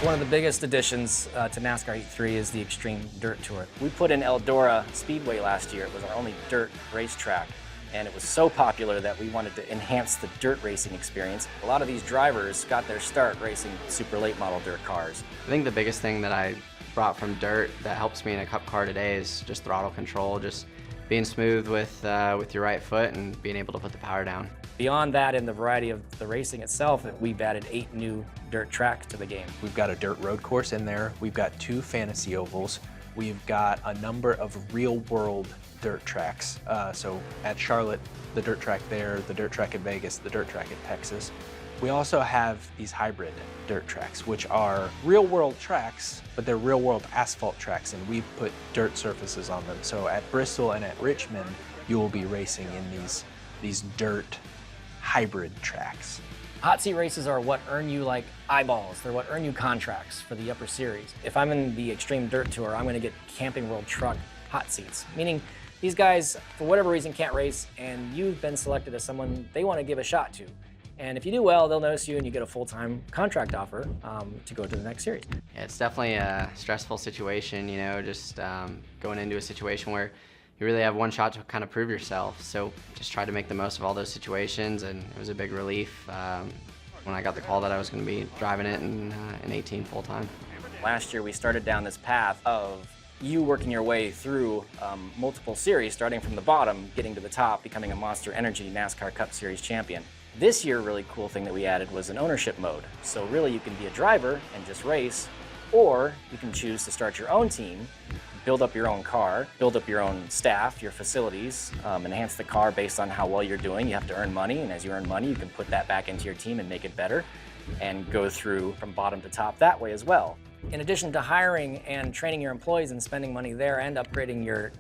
One of the biggest additions to NASCAR Heat 3 is the Extreme Dirt Tour. We put in Eldora Speedway last year. It was our only dirt racetrack, and it was so popular that we wanted to enhance the dirt racing experience. A lot of these drivers got their start racing super late model dirt cars. I think the biggest thing that I brought from dirt that helps me in a cup car today is just throttle control, just being smooth with your right foot and being able to put the power down. Beyond that, in the variety of the racing itself, we've added 8 new dirt tracks to the game. We've got a dirt road course in there. We've got 2 fantasy ovals. We've got a number of real-world dirt tracks. So at Charlotte, the dirt track there, the dirt track at Vegas, the dirt track at Texas. We also have these hybrid dirt tracks, which are real-world tracks, but they're real-world asphalt tracks, and we've put dirt surfaces on them. So at Bristol and at Richmond, you will be racing in these dirt hybrid tracks. Hot seat races are what earn you like eyeballs. They're what earn you contracts for the upper series. If I'm in the Extreme Dirt Tour, I'm going to get Camping World Truck hot seats, meaning these guys, for whatever reason, can't race, and you've been selected as someone they want to give a shot to. And if you do well, they'll notice you and you get a full-time contract offer to go to the next series. Yeah, it's definitely a stressful situation, you know, just going into a situation where you really have one shot to kind of prove yourself. So just try to make the most of all those situations, and it was a big relief when I got the call that I was going to be driving it in 18 full-time. Last year we started down this path of you working your way through multiple series, starting from the bottom, getting to the top, becoming a Monster Energy NASCAR Cup Series champion. This year, a really cool thing that we added was an ownership mode. So really you can be a driver and just race, or you can choose to start your own team, build up your own car, build up your own staff, your facilities, enhance the car based on how well you're doing. You have to earn money, and as you earn money, you can put that back into your team and make it better, and go through from bottom to top that way as well. In addition to hiring and training your employees and spending money there and upgrading your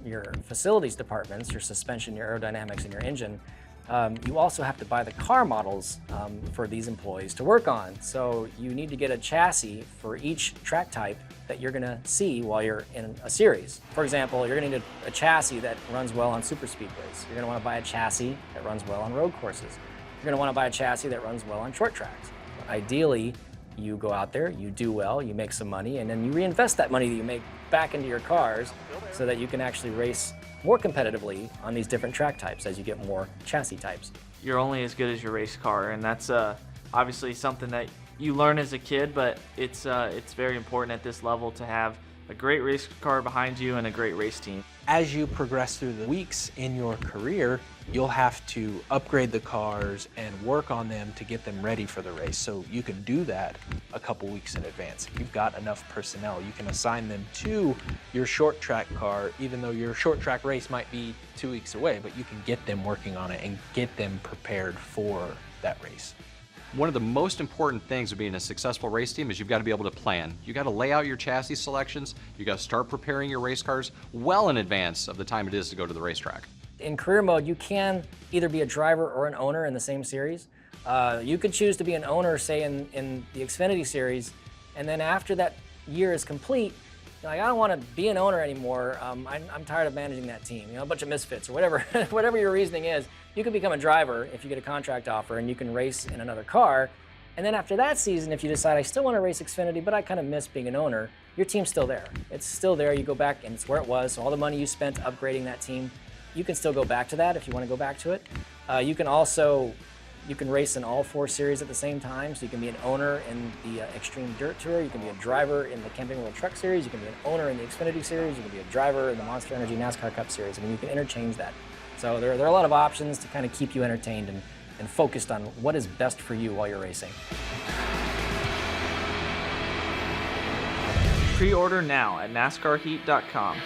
facilities departments, your suspension, your aerodynamics, and your engine, you also have to buy the car models for these employees to work on. So you need to get a chassis for each track type that you're going to see while you're in a series. For example, you're going to need a chassis that runs well on super speedways. You're going to want to buy a chassis that runs well on road courses. You're going to want to buy a chassis that runs well on short tracks. Ideally, you go out there, you do well, you make some money, and then you reinvest that money that you make back into your cars so that you can actually race more competitively on these different track types as you get more chassis types. You're only as good as your race car, and that's obviously something that you learn as a kid, but it's very important at this level to have a great race car behind you and a great race team. As you progress through the weeks in your career, you'll have to upgrade the cars and work on them to get them ready for the race. So you can do that a couple weeks in advance. If you've got enough personnel, you can assign them to your short track car, even though your short track race might be 2 weeks away, but you can get them working on it and get them prepared for that race. One of the most important things of being a successful race team is you've got to be able to plan. You've got to lay out your chassis selections. You've got to start preparing your race cars well in advance of the time it is to go to the racetrack. In career mode, you can either be a driver or an owner in the same series. You could choose to be an owner, say in the Xfinity series, and then after that year is complete, you're like, I don't want to be an owner anymore. I'm tired of managing that team. You know, a bunch of misfits or whatever, whatever your reasoning is. You can become a driver if you get a contract offer, and you can race in another car. And then after that season, if you decide I still want to race Xfinity, but I kind of miss being an owner, your team's still there. It's still there. You go back, and it's where it was. So all the money you spent upgrading that team, you can still go back to that if you want to go back to it. You can race in all 4 series at the same time. So you can be an owner in the Extreme Dirt Tour. You can be a driver in the Camping World Truck Series. You can be an owner in the Xfinity Series. You can be a driver in the Monster Energy NASCAR Cup Series. I mean, you can interchange that. So there are a lot of options to kind of keep you entertained and focused on what is best for you while you're racing. Pre-order now at NASCARHeat.com.